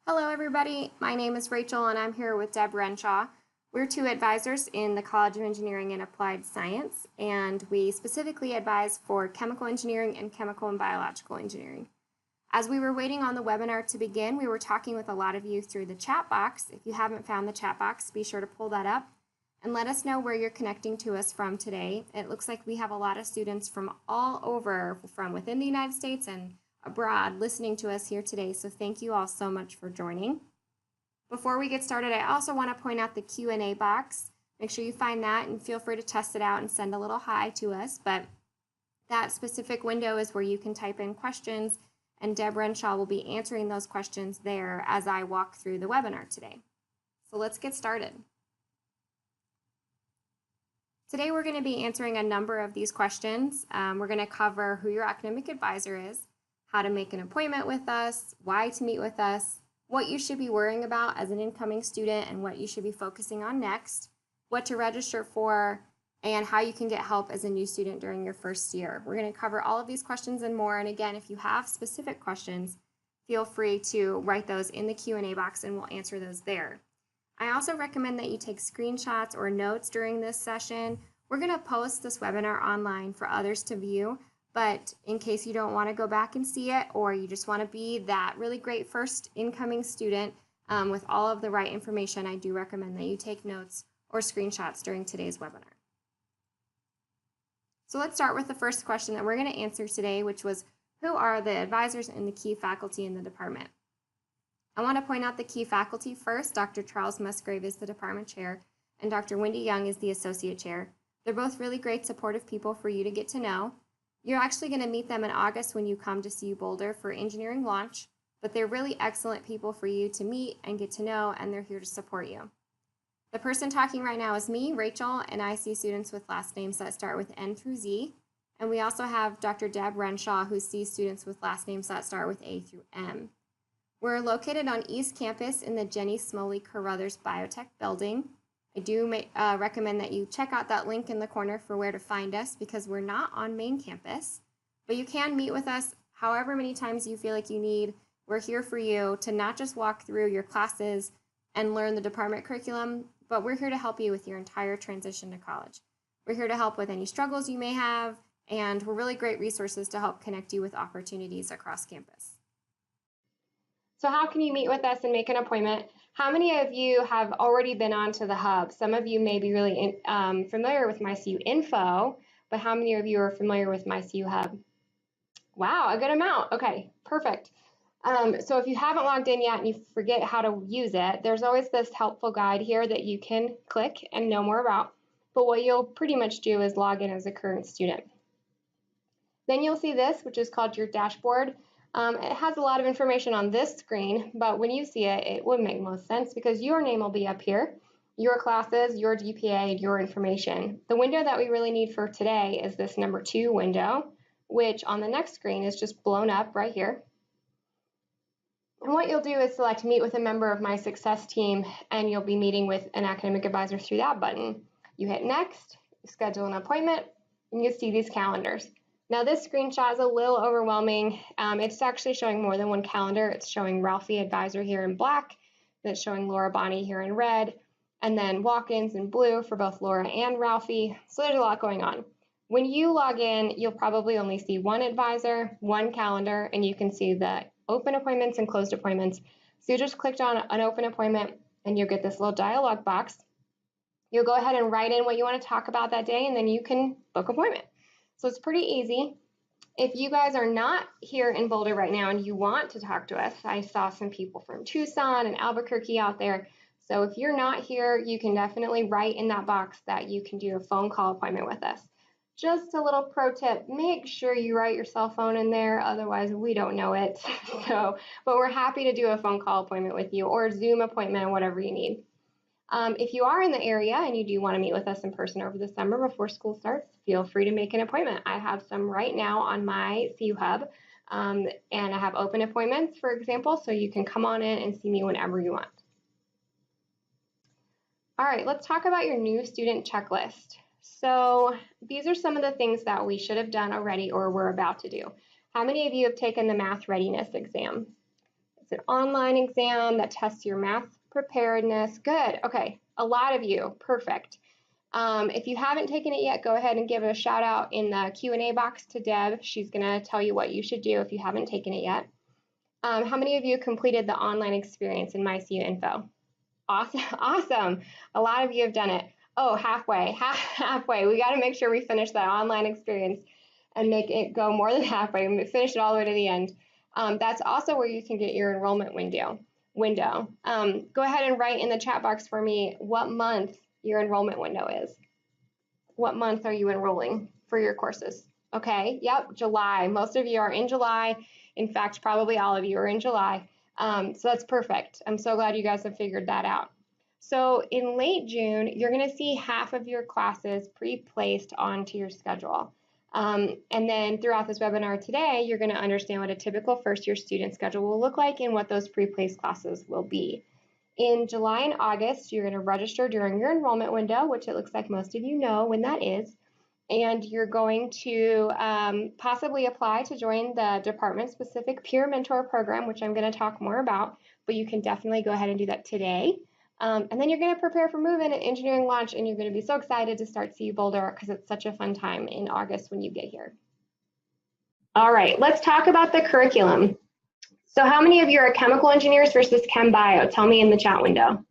Hello everybody, my name is Rachel and I'm here with Deb Renshaw. We're two advisors in the College of Engineering and Applied Science, and we specifically advise for chemical engineering and chemical and biological engineering. As we were waiting on the webinar to begin, we were talking with a lot of you through the chat box. If you haven't found the chat box, be sure to pull that up and let us know where you're connecting to us from today. It looks like we have a lot of students from all over, from within the United States and abroad, listening to us here today, so thank you all so much for joining. Before we get started, I also want to point out the Q&A box. Make sure you find that and feel free to test it out and send a little hi to us, but that specific window is where you can type in questions, and Deb Renshaw will be answering those questions there as I walk through the webinar today. So let's get started. Today we're going to be answering a number of these questions. We're going to cover who your academic advisor is, how to make an appointment with us, why to meet with us, what you should be worrying about as an incoming student and what you should be focusing on next, what to register for, and how you can get help as a new student during your first year. We're going to cover all of these questions and more, and again, if you have specific questions, feel free to write those in the Q&A box and we'll answer those there. I also recommend that you take screenshots or notes during this session. We're going to post this webinar online for others to view, but in case you don't want to go back and see it, or you just want to be that really great first incoming student with all of the right information, I do recommend that you take notes or screenshots during today's webinar. So let's start with the first question that we're going to answer today, which was, who are the advisors and the key faculty in the department? I want to point out the key faculty first. Dr. Charles Musgrave is the department chair, and Dr. Wendy Young is the associate chair. They're both really great supportive people for you to get to know. You're actually going to meet them in August when you come to CU Boulder for engineering launch, but they're really excellent people for you to meet and get to know, and they're here to support you. The person talking right now is me, Rachel, and I see students with last names that start with N through Z. And we also have Dr. Deb Renshaw, who sees students with last names that start with A through M. We're located on East Campus in the Jenny Smoley Carruthers Biotech building. I do recommend that you check out that link in the corner for where to find us, because we're not on main campus, but you can meet with us however many times you feel like you need. We're here for you to not just walk through your classes and learn the department curriculum, but we're here to help you with your entire transition to college. We're here to help with any struggles you may have, and we're really great resources to help connect you with opportunities across campus. So how can you meet with us and make an appointment? How many of you have already been onto the hub? Some of you may be really familiar with MyCU Info, but how many of you are familiar with MyCU Hub? Wow, a good amount. Okay, perfect. So if you haven't logged in yet and you forget how to use it, there's always this helpful guide here that you can click and know more about. But what you'll pretty much do is log in as a current student. Then you'll see this, which is called your dashboard. It has a lot of information on this screen, but when you see it, it would make most sense because your name will be up here, your classes, your GPA, your information. The window that we really need for today is this number 2 window, which on the next screen is just blown up right here. And what you'll do is select meet with a member of my success team, and you'll be meeting with an academic advisor through that button. You hit next, you schedule an appointment, and you see these calendars. Now this screenshot is a little overwhelming. It's actually showing more than one calendar. It's showing Ralphie Advisor here in black, then it's showing Laura Bonnie here in red, and then walk-ins in blue for both Laura and Ralphie. So there's a lot going on. When you log in, you'll probably only see one advisor, one calendar, and you can see the open appointments and closed appointments. So you just clicked on an open appointment and you'll get this little dialog box. You'll go ahead and write in what you want to talk about that day, and then you can book an appointment. So it's pretty easy. If you guys are not here in Boulder right now and you want to talk to us, I saw some people from Tucson and Albuquerque out there. So if you're not here, you can definitely write in that box that you can do a phone call appointment with us. Just a little pro tip, make sure you write your cell phone in there, otherwise we don't know it. But we're happy to do a phone call appointment with you, or a Zoom appointment, whatever you need. If you are in the area and you do want to meet with us in person over the summer before school starts, feel free to make an appointment. I have some right now on my CU Hub, and I have open appointments, for example, so you can come on in and see me whenever you want. All right, let's talk about your new student checklist. So these are some of the things that we should have done already or we're about to do. How many of you have taken the math readiness exam? It's an online exam that tests your math preparedness. Good. Okay. A lot of you. Perfect. If you haven't taken it yet, go ahead and give it a shout out in the Q&A box to Deb. She's going to tell you what you should do if you haven't taken it yet. How many of you completed the online experience in MyCU Info? Awesome. Awesome. A lot of you have done it. Oh, halfway. Halfway. We got to make sure we finish that online experience and make it go more than halfway. Finish it all the way to the end. That's also where you can get your enrollment window. Go ahead and write in the chat box for me what month your enrollment window is. What month are you enrolling for your courses? Okay, yep, July. Most of you are in July. In fact, probably all of you are in July. So that's perfect. I'm so glad you guys have figured that out. So in late June, you're going to see half of your classes pre-placed onto your schedule. And then throughout this webinar today, you're going to understand what a typical first-year student schedule will look like and what those pre-placed classes will be. In July and August, you're going to register during your enrollment window, which it looks like most of you know when that is. And you're going to possibly apply to join the department-specific peer mentor program, which I'm going to talk more about, but you can definitely go ahead and do that today. And then you're going to prepare for move-in and engineering launch, and you're going to be so excited to start CU Boulder because it's such a fun time in August when you get here. All right, let's talk about the curriculum. So how many of you are chemical engineers versus chem bio? Tell me in the chat window.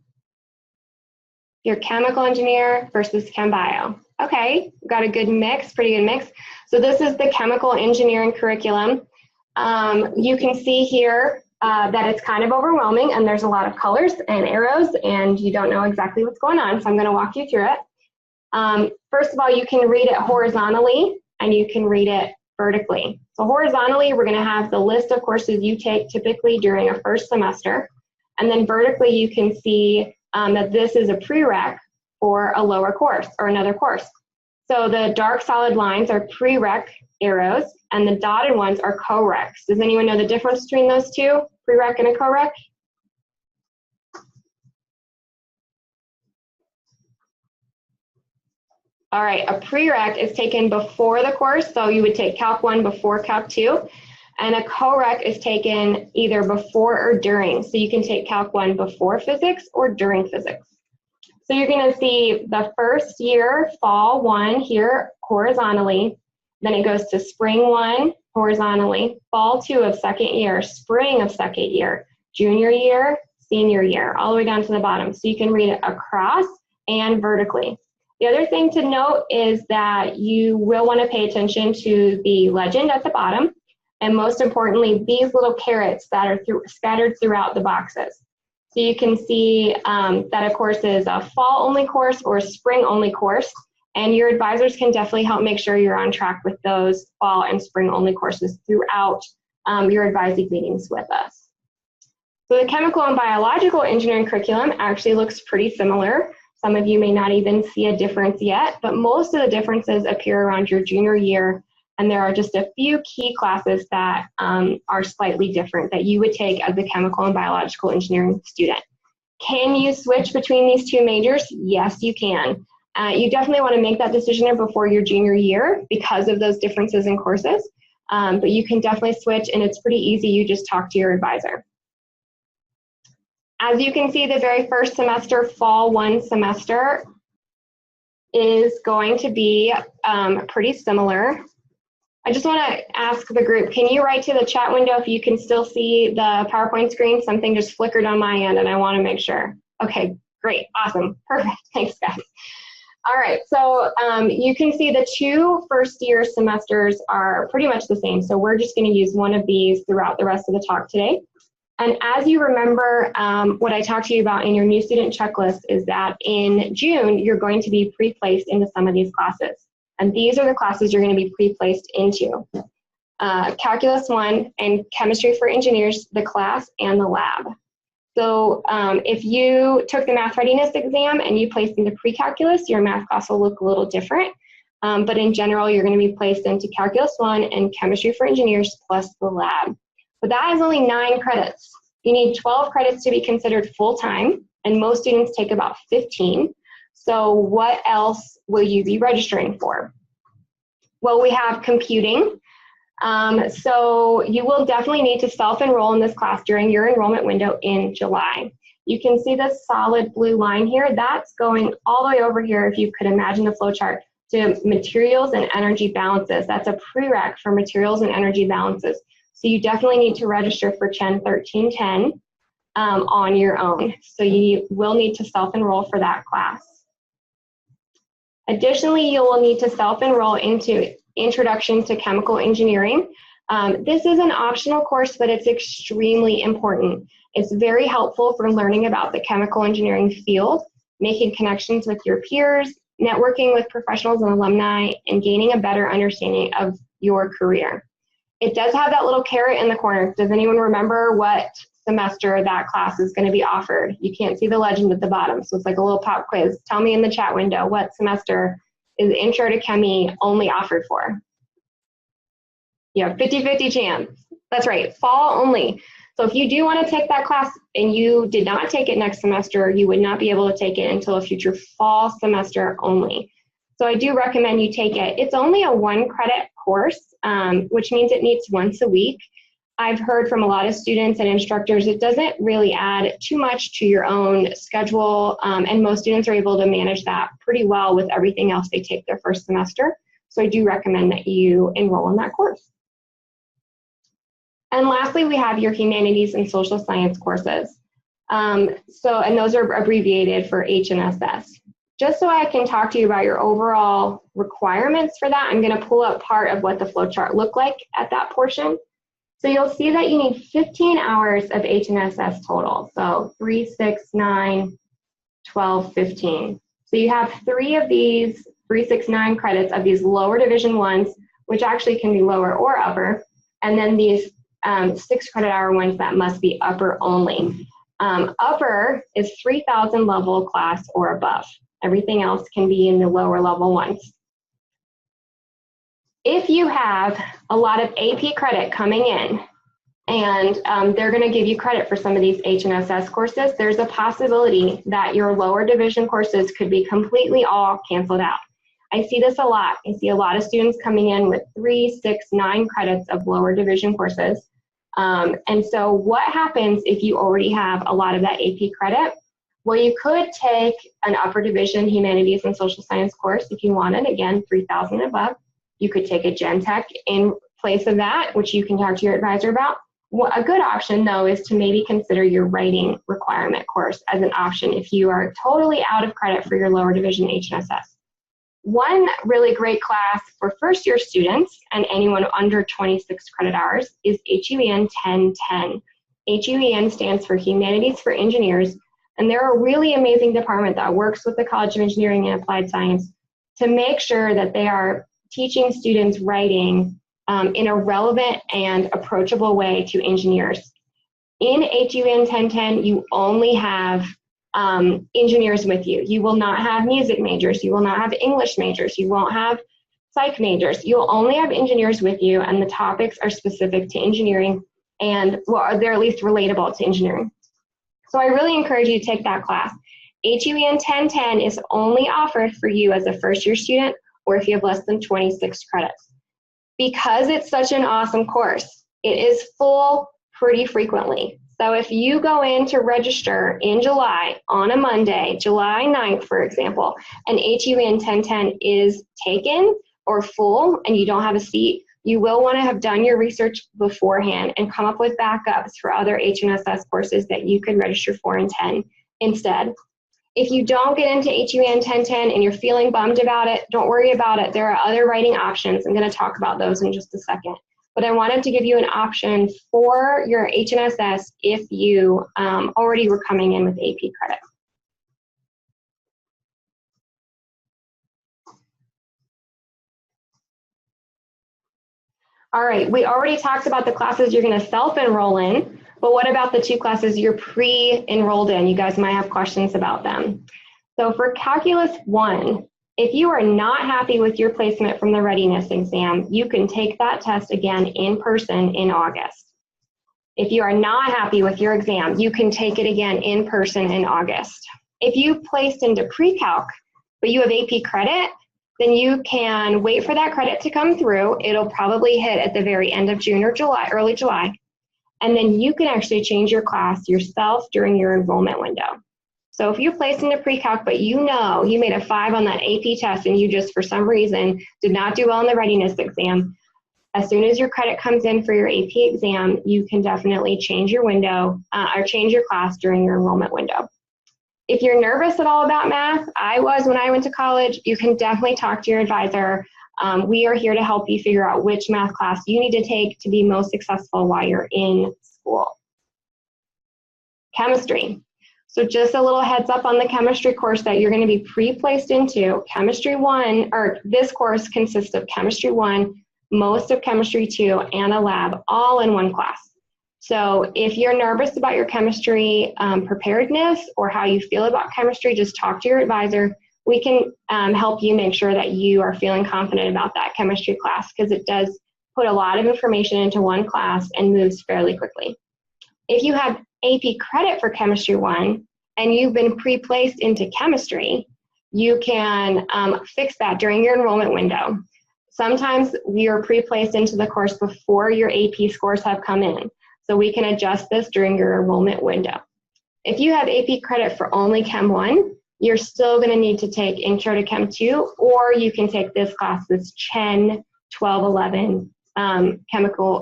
You're chemical engineer versus chem bio. Okay, got a good mix, pretty good mix. So this is the chemical engineering curriculum. You can see here that it's kind of overwhelming and there's a lot of colors and arrows and you don't know exactly what's going on, so I'm going to walk you through it. First of all, you can read it horizontally and you can read it vertically. So horizontally, we're going to have the list of courses you take typically during a first semester. And then vertically, you can see that this is a prereq for a lower course or another course. So the dark solid lines are prereq arrows and the dotted ones are co-reqs. Does anyone know the difference between those two, prereq and a co-req? All right, a prereq is taken before the course, so you would take Calc 1 before Calc 2, and a co-req is taken either before or during. So you can take Calc 1 before physics or during physics. So you're going to see the first year, fall 1 here horizontally, then it goes to spring 1 horizontally, fall 2 of second year, spring of second year, junior year, senior year, all the way down to the bottom. So you can read it across and vertically. The other thing to note is that you will want to pay attention to the legend at the bottom, and most importantly, these little carrots that are scattered throughout the boxes. So you can see that a course is a fall-only course or a spring-only course, and your advisors can definitely help make sure you're on track with those fall and spring-only courses throughout your advising meetings with us. So the chemical and biological engineering curriculum actually looks pretty similar. Some of you may not even see a difference yet, but most of the differences appear around your junior year, and there are just a few key classes that are slightly different that you would take as a chemical and biological engineering student. Can you switch between these two majors? Yes, you can. You definitely want to make that decision before your junior year because of those differences in courses, but you can definitely switch, and it's pretty easy. You just talk to your advisor. As you can see, the very first semester, fall 1 semester, is going to be pretty similar. I just want to ask the group, can you write to the chat window if you can still see the PowerPoint screen? Something just flickered on my end and I want to make sure. Okay, great, awesome, perfect, thanks guys. All right, so you can see the two first-year semesters are pretty much the same, so we're just going to use one of these throughout the rest of the talk today. And as you remember, what I talked to you about in your new student checklist is that in June, you're going to be pre-placed into some of these classes. And these are the classes you're going to be pre-placed into. Calculus 1 and Chemistry for Engineers, the class and the lab. So if you took the math readiness exam and you placed into pre-calculus, your math class will look a little different. But in general, you're going to be placed into Calculus 1 and Chemistry for Engineers plus the lab. But that is only 9 credits. You need 12 credits to be considered full-time, and most students take about 15. So what else will you be registering for? Well, we have computing. So you will definitely need to self-enroll in this class during your enrollment window in July. You can see this solid blue line here. That's going all the way over here, if you could imagine the flow chart, to materials and energy balances. That's a prereq for materials and energy balances. So you definitely need to register for CHEN 1310 on your own. So you will need to self-enroll for that class. Additionally, you will need to self-enroll into Introduction to Chemical Engineering. This is an optional course, but it's extremely important. It's very helpful for learning about the chemical engineering field, making connections with your peers, networking with professionals and alumni, and gaining a better understanding of your career. It does have that little carrot in the corner. Does anyone remember what semester that class is going to be offered? You can't see the legend at the bottom, so it's like a little pop quiz. Tell me in the chat window, what semester is Intro to Chemie only offered for? You have 50-50 chance. That's right, fall only. So if you do want to take that class and you did not take it next semester, you would not be able to take it until a future fall semester only. So I do recommend you take it. It's only a 1-credit course, which means it meets once a week. I've heard from a lot of students and instructors, it doesn't really add too much to your own schedule, and most students are able to manage that pretty well with everything else they take their first semester. So I do recommend that you enroll in that course. And lastly, we have your humanities and social science courses. And those are abbreviated for H&SS. Just so I can talk to you about your overall requirements for that, I'm going to pull up part of what the flowchart looked like at that portion. So you'll see that you need 15 hours of H&SS total. So 3, 6, 9, 12, 15. So you have 3 of these 3, 6, 9 credits of these lower division ones, which actually can be lower or upper, and then these 6 credit hour ones that must be upper only. Upper is 3,000 level class or above. Everything else can be in the lower level ones. If you have a lot of AP credit coming in, and they're going to give you credit for some of these H&SS courses, there's a possibility that your lower division courses could be completely all canceled out. I see this a lot. I see a lot of students coming in with 3, 6, 9 credits of lower division courses. And so what happens if you already have a lot of that AP credit? Well, you could take an upper division humanities and social science course if you wanted, again, 3,000 above. You could take a Gen Tech in place of that, which you can talk to your advisor about. Well, a good option, though, is to maybe consider your writing requirement course as an option if you are totally out of credit for your lower division H&SS. One really great class for first-year students and anyone under 26 credit hours is HUEN 1010. HUEN stands for Humanities for Engineers, and they're a really amazing department that works with the College of Engineering and Applied Science to make sure that they are teaching students writing in a relevant and approachable way to engineers. In HUEN 1010, you only have engineers with you. You will not have music majors. You will not have English majors. You won't have psych majors. You'll only have engineers with you, and the topics are specific to engineering, and well, they're at least relatable to engineering. So I really encourage you to take that class. HUEN 1010 is only offered for you as a first-year student or if you have less than 26 credits. Because it's such an awesome course, it is full pretty frequently. So if you go in to register in July on a Monday, July 9th, for example, and HUEN 1010 is taken or full and you don't have a seat, you will want to have done your research beforehand and come up with backups for other H&SS courses that you can register for in 10 instead. If you don't get into HUEN 1010 and you're feeling bummed about it, don't worry about it. There are other writing options. I'm going to talk about those in just a second. But I wanted to give you an option for your H&SS if you already were coming in with AP credit. All right, we already talked about the classes you're going to self-enroll in, but what about the 2 classes you're pre-enrolled in? You guys might have questions about them. So for Calculus 1, if you are not happy with your placement from the readiness exam, you can take that test again in person in August. If you are not happy with your exam, you can take it again in person in August. If you placed into pre-calc, but you have AP credit, then you can wait for that credit to come through. It'll probably hit at the very end of June or July, early July. And then you can actually change your class yourself during your enrollment window. So if you placed into pre-calc, but you know you made a 5 on that AP test and you just, for some reason, did not do well in the readiness exam, as soon as your credit comes in for your AP exam, you can definitely change your window or change your class during your enrollment window. If you're nervous at all about math, I was when I went to college, you can definitely talk to your advisor. We are here to help you figure out which math class you need to take to be most successful while you're in school. Chemistry. So just a little heads up on the chemistry course that you're going to be pre-placed into. Chemistry 1, or this course consists of Chemistry 1, most of Chemistry 2, and a lab, all in one class. So if you're nervous about your chemistry preparedness or how you feel about chemistry, just talk to your advisor. We can help you make sure that you are feeling confident about that chemistry class, because it does put a lot of information into one class and moves fairly quickly. If you have AP credit for Chemistry 1 and you've been pre-placed into chemistry, you can fix that during your enrollment window. Sometimes you're pre-placed into the course before your AP scores have come in, so we can adjust this during your enrollment window. If you have AP credit for only Chem 1, you're still going to need to take Intro to Chem 2, or you can take this class, this Chen 1211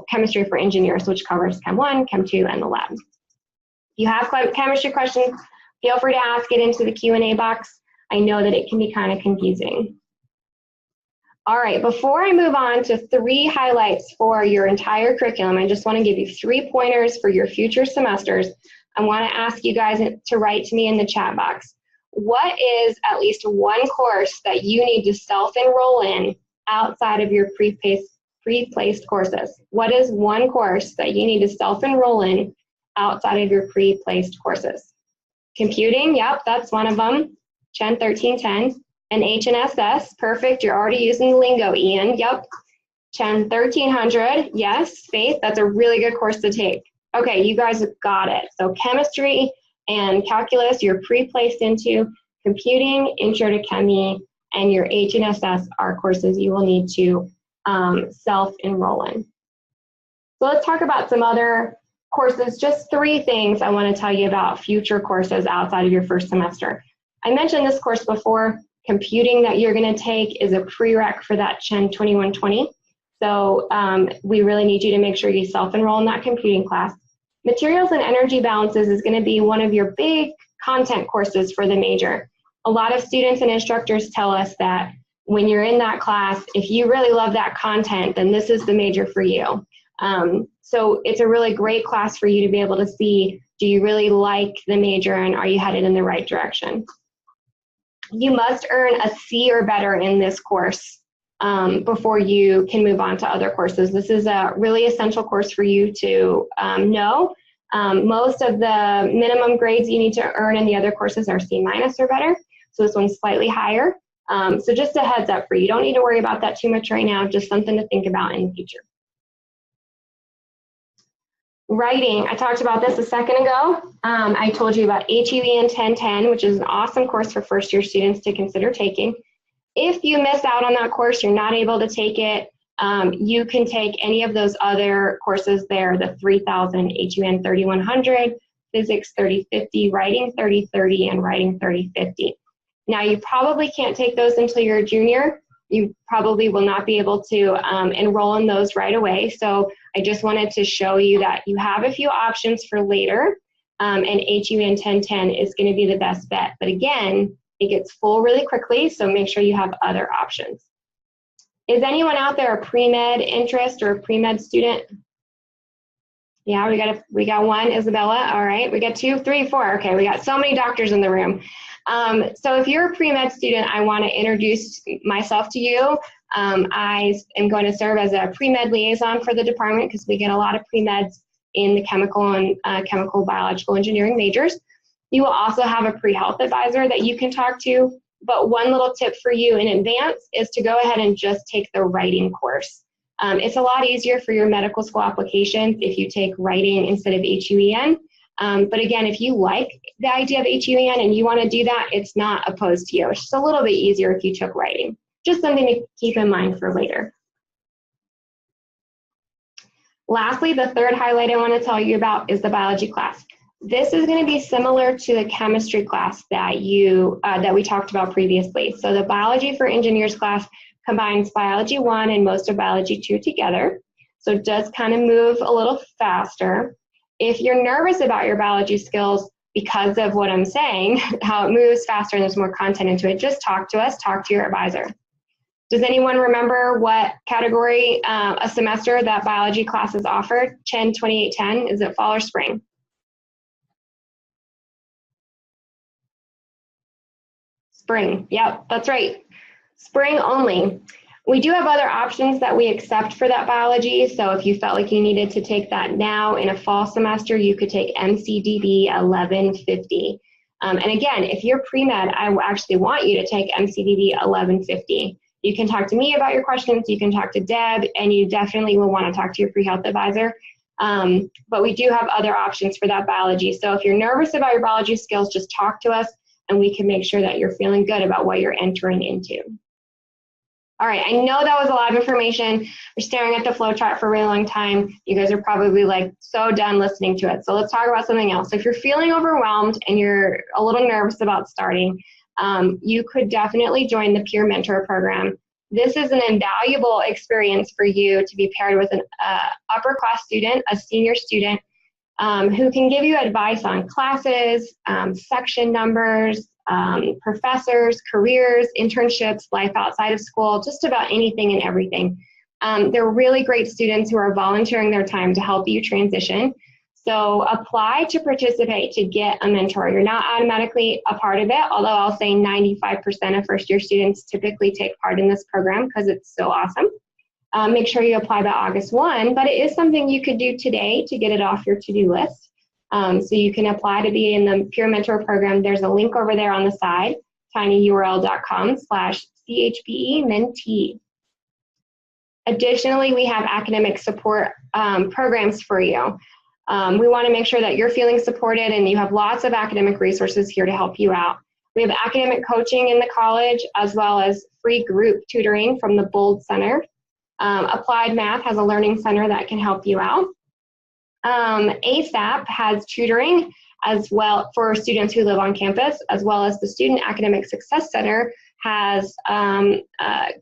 Chemistry for Engineers, which covers Chem 1, Chem 2, and the lab. If you have chemistry questions, feel free to ask it into the Q&A box. I know that it can be kind of confusing. All right, before I move on to 3 highlights for your entire curriculum, I just want to give you 3 pointers for your future semesters. I want to ask you guys to write to me in the chat box. What is at least one course that you need to self-enroll in outside of your pre-placed courses? What is one course that you need to self-enroll in outside of your pre-placed courses? Computing, yep, that's one of them. Chen 1310. And HNSS, perfect. You're already using the lingo, Ian. Yep. Chen 1300, yes. Faith, that's a really good course to take. Okay, you guys have got it. So chemistry and calculus, you're pre-placed into. Computing, Intro to Chemie, and your HNSS are courses you will need to self-enroll in. So let's talk about some other courses. Just 3 things I want to tell you about future courses outside of your first semester. I mentioned this course before. Computing that you're going to take is a prereq for that Chen 2120. So we really need you to make sure you self-enroll in that computing class. Materials and energy balances is going to be one of your big content courses for the major. A lot of students and instructors tell us that when you're in that class, if you really love that content, then this is the major for you. So it's a really great class for you to be able to see, do you really like the major and are you headed in the right direction? You must earn a C or better in this course before you can move on to other courses. This is a really essential course for you to know. Most of the minimum grades you need to earn in the other courses are C- or better. So this one's slightly higher. So just a heads up for you. You don't need to worry about that too much right now, just something to think about in the future. Writing, I talked about this a second ago. I told you about ChBE 1010, which is an awesome course for first-year students to consider taking. If you miss out on that course, you're not able to take it, you can take any of those other courses there, the 3000, HUN 3100, Physics 3050, Writing 3030, and Writing 3050. Now, you probably can't take those until you're a junior. You probably will not be able to enroll in those right away. So I just wanted to show you that you have a few options for later, and HUN 1010 is going to be the best bet. But again, it gets full really quickly, so make sure you have other options. Is anyone out there a pre-med interest or a pre-med student? Yeah, we got one, Isabella. All right, we got 2, 3, 4. Okay, we got so many doctors in the room. So if you're a pre-med student, I want to introduce myself to you. I am going to serve as a pre-med liaison for the department because we get a lot of pre-meds in the chemical and chemical biological engineering majors. You will also have a pre-health advisor that you can talk to, but one little tip for you in advance is to go ahead and just take the writing course. It's a lot easier for your medical school applications if you take writing instead of HUEN. But again, if you like the idea of HUEN and you want to do that, it's not opposed to you. It's just a little bit easier if you took writing. Just something to keep in mind for later. Lastly, the third highlight I want to tell you about is the biology class. This is going to be similar to the chemistry class that we talked about previously. So the biology for engineers class combines biology 1 and most of biology 2 together. So it does kind of move a little faster. If you're nervous about your biology skills because of what I'm saying, how it moves faster and there's more content into it, just talk to us, talk to your advisor. Does anyone remember what category a semester that biology class is offered? 10, 28, 10, is it fall or spring? Spring, yep, that's right. Spring only. We do have other options that we accept for that biology. So if you felt like you needed to take that now in a fall semester, you could take MCDB 1150. And again, if you're pre-med, I actually want you to take MCDB 1150. You can talk to me about your questions, you can talk to Deb, and you definitely will want to talk to your pre-health advisor. But we do have other options for that biology. So if you're nervous about your biology skills, just talk to us and we can make sure that you're feeling good about what you're entering into. All right, I know that was a lot of information. We're staring at the flow chart for a really long time. You guys are probably like so done listening to it. So let's talk about something else. If you're feeling overwhelmed and you're a little nervous about starting, you could definitely join the Peer Mentor program. This is an invaluable experience for you to be paired with an upper class student, a senior student, who can give you advice on classes, section numbers, professors, careers, internships, life outside of school, just about anything and everything. They're really great students who are volunteering their time to help you transition. So apply to participate to get a mentor. You're not automatically a part of it, although I'll say 95% of first-year students typically take part in this program because it's so awesome. Make sure you apply by August 1, but it is something you could do today to get it off your to-do list. So you can apply to be in the Peer Mentor program. There's a link over there on the side, tinyurl.com/ChBE mentee. Additionally, we have academic support programs for you. We want to make sure that you're feeling supported and you have lots of academic resources here to help you out. We have academic coaching in the college as well as free group tutoring from the Bold Center. Applied Math has a learning center that can help you out. ASAP has tutoring as well for students who live on campus, as well as the Student Academic Success Center has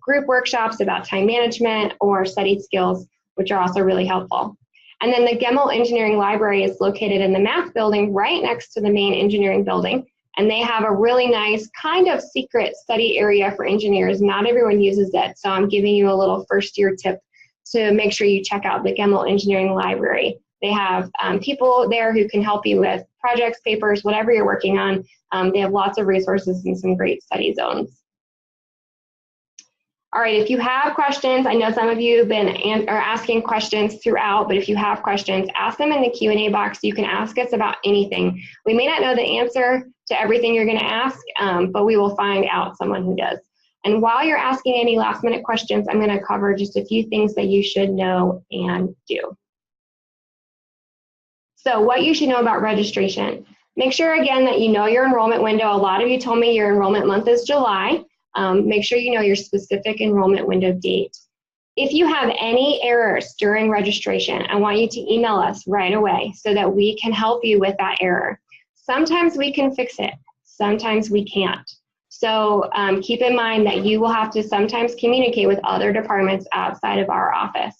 group workshops about time management or study skills, which are also really helpful. And then the Gemmel Engineering Library is located in the math building right next to the main engineering building. And they have a really nice kind of secret study area for engineers. Not everyone uses it, so I'm giving you a little first year tip to make sure you check out the Gemmel Engineering Library. They have people there who can help you with projects, papers, whatever you're working on. They have lots of resources and some great study zones. All right, if you have questions, I know some of you have been asking questions throughout, but if you have questions, ask them in the Q&A box. You can ask us about anything. We may not know the answer to everything you're going to ask, but we will find out someone who does. And while you're asking any last minute questions, I'm going to cover just a few things that you should know and do. So what you should know about registration. Make sure again that you know your enrollment window. A lot of you told me your enrollment month is July. Make sure you know your specific enrollment window date. If you have any errors during registration, I want you to email us right away so that we can help you with that error. Sometimes we can fix it, sometimes we can't. So keep in mind that you will have to sometimes communicate with other departments outside of our office.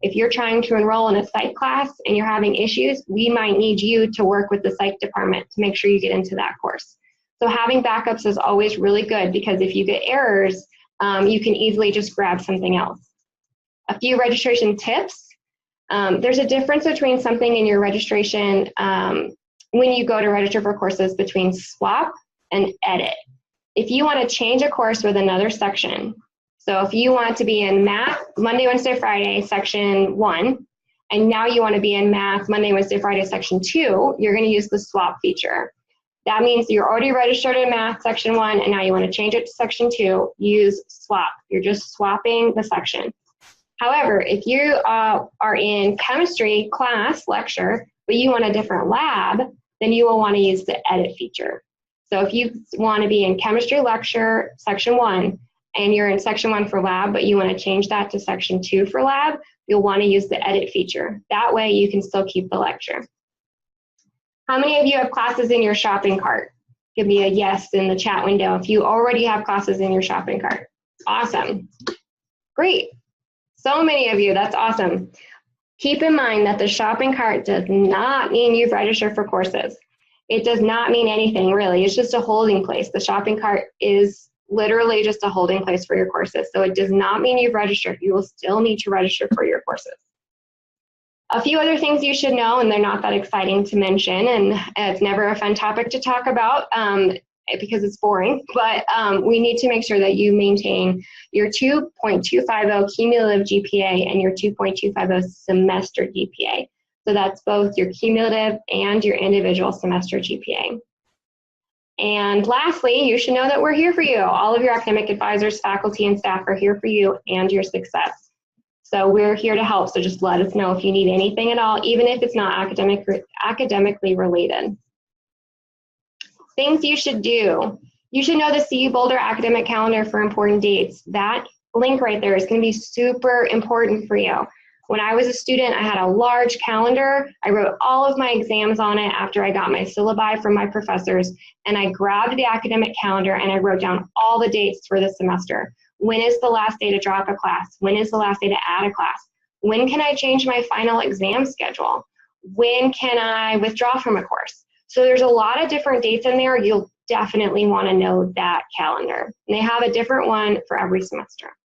If you're trying to enroll in a psych class and you're having issues, we might need you to work with the psych department to make sure you get into that course. So having backups is always really good because if you get errors, you can easily just grab something else. A few registration tips. There's a difference between something in your registration when you go to register for courses between swap and edit. If you want to change a course with another section, so if you want to be in math Monday, Wednesday, Friday, section 1, and now you want to be in math Monday, Wednesday, Friday, section 2, you're going to use the swap feature. That means you're already registered in math section 1 and now you want to change it to section 2, use swap. You're just swapping the section. However, if you are in chemistry class lecture, but you want a different lab, then you will want to use the edit feature. So if you want to be in chemistry lecture section 1 and you're in section 1 for lab, but you want to change that to section 2 for lab, you'll want to use the edit feature. That way you can still keep the lecture. How many of you have classes in your shopping cart? Give me a yes in the chat window if you already have classes in your shopping cart. Awesome. Great. So many of you, that's awesome. Keep in mind that the shopping cart does not mean you've registered for courses. It does not mean anything really. It's just a holding place. The shopping cart is literally just a holding place for your courses. So it does not mean you've registered. You will still need to register for your courses. A few other things you should know, and they're not that exciting to mention, and it's never a fun topic to talk about because it's boring, but we need to make sure that you maintain your 2.250 cumulative GPA and your 2.250 semester GPA. So that's both your cumulative and your individual semester GPA. And lastly, you should know that we're here for you. All of your academic advisors, faculty, and staff are here for you and your success. So we're here to help, so just let us know if you need anything at all, even if it's not academically related. Things you should do. You should know the CU Boulder academic calendar for important dates. That link right there is going to be super important for you. When I was a student, I had a large calendar. I wrote all of my exams on it after I got my syllabi from my professors, and I grabbed the academic calendar and I wrote down all the dates for the semester. When is the last day to drop a class? When is the last day to add a class? When can I change my final exam schedule? When can I withdraw from a course? So there's a lot of different dates in there. You'll definitely want to know that calendar. And they have a different one for every semester.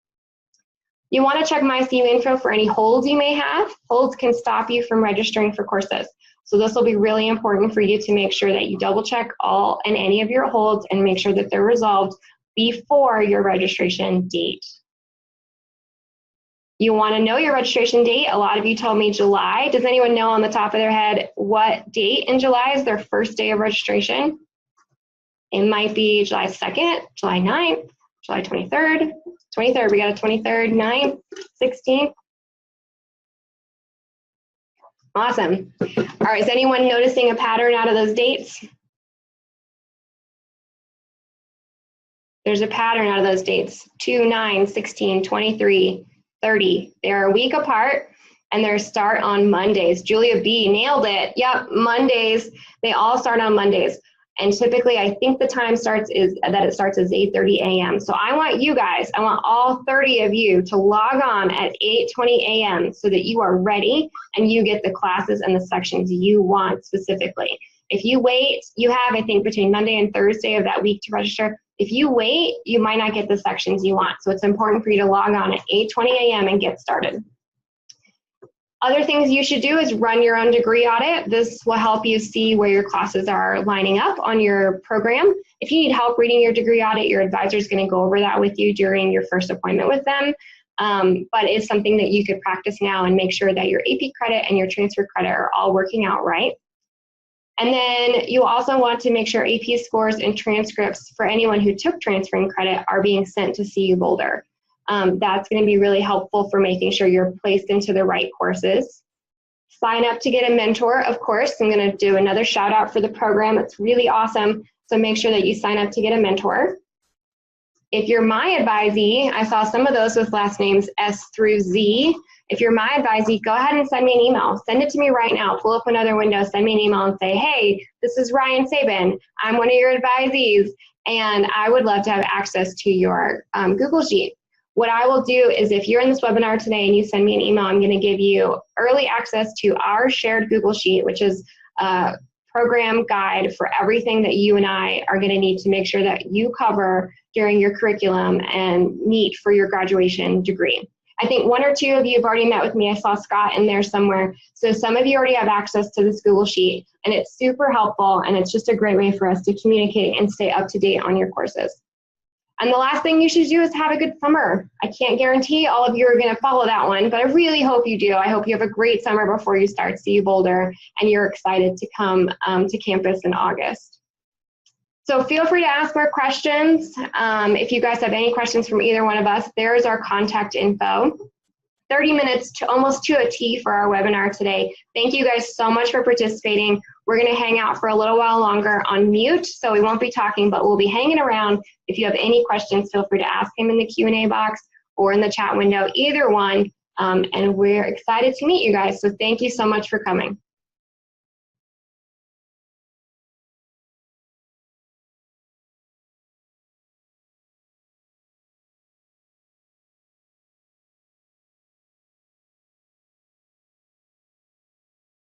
You want to check MyCU info for any holds you may have. Holds can stop you from registering for courses. So this will be really important for you to make sure that you double check all and any of your holds and make sure that they're resolved before your registration date. You want to know your registration date. A lot of you told me July. Does anyone know on the top of their head what date in July is their first day of registration? It might be July 2nd, July 9th, July 23rd. 23rd, we got a 23rd, 9th, 16th. Awesome. All right, is anyone noticing a pattern out of those dates? There's a pattern out of those dates. 2, 9, 16, 23, 30. They're a week apart and they start on Mondays. Julia B nailed it. Yep, Mondays. They all start on Mondays. And typically, I think the time starts as 8:30 a.m. So I want you guys, I want all 30 of you to log on at 8:20 a.m. so that you are ready and you get the classes and the sections you want specifically. If you wait, you have, I think, between Monday and Thursday of that week to register. If you wait, you might not get the sections you want. So it's important for you to log on at 8:20 a.m. and get started. Other things you should do is run your own degree audit. This will help you see where your classes are lining up on your program. If you need help reading your degree audit, your advisor is going to go over that with you during your first appointment with them. But it's something that you could practice now and make sure that your AP credit and your transfer credit are all working out right. And then you also want to make sure AP scores and transcripts for anyone who took transferring credit are being sent to CU Boulder. That's going to be really helpful for making sure you're placed into the right courses. Sign up to get a mentor, of course. I'm going to do another shout out for the program. It's really awesome. So make sure that you sign up to get a mentor. If you're my advisee, I saw some of those with last names S through Z. If you're my advisee, go ahead and send me an email. Send it to me right now. Pull up another window, send me an email and say, hey, this is Ryan Sabin. I'm one of your advisees, and I would love to have access to your Google Sheet. What I will do is if you're in this webinar today and you send me an email, I'm going to give you early access to our shared Google Sheet, which is a program guide for everything that you and I are going to need to make sure that you cover during your curriculum and meet for your graduation degree. I think one or two of you have already met with me. I saw Scott in there somewhere. So some of you already have access to this Google Sheet, and it's super helpful, and it's just a great way for us to communicate and stay up to date on your courses. And the last thing you should do is have a good summer. I can't guarantee all of you are going to follow that one, but I really hope you do. I hope you have a great summer before you start CU Boulder and you're excited to come to campus in August. So feel free to ask more questions. If you guys have any questions from either one of us, there's our contact info. 30 minutes to almost to a T for our webinar today. Thank you guys so much for participating. We're going to hang out for a little while longer on mute, so we won't be talking, but we'll be hanging around. If you have any questions, feel free to ask him in the Q&A box or in the chat window, either one. And we're excited to meet you guys. So thank you so much for coming.